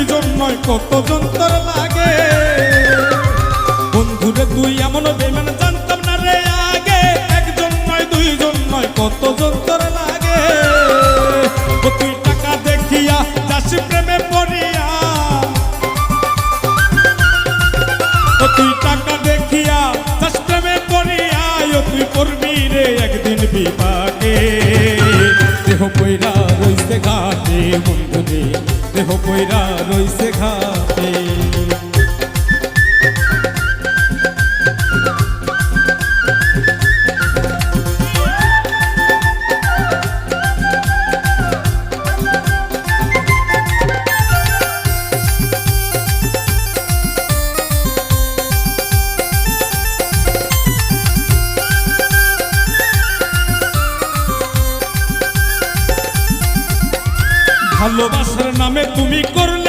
নয় কত যন্ত্র লাগে বন্ধুরে তুই এমন বেমান জানতাম না রে আগে একজন নয় দুইজন নয় কত যন্ত্র লাগে ও তুই টাকা দেখিয়া যাস প্রেমে পড়িয়া ও তুই টাকা দেখিয়া যাস প্রেমে পড়িয়া ও তুই করবি রে একদিন বিপাকে দেহ পয়রা রইছে ঘাটে বন্ধুরে দেহ পয়রা রইছে ঘাটে ভালোবাসার নামে তুমি করলে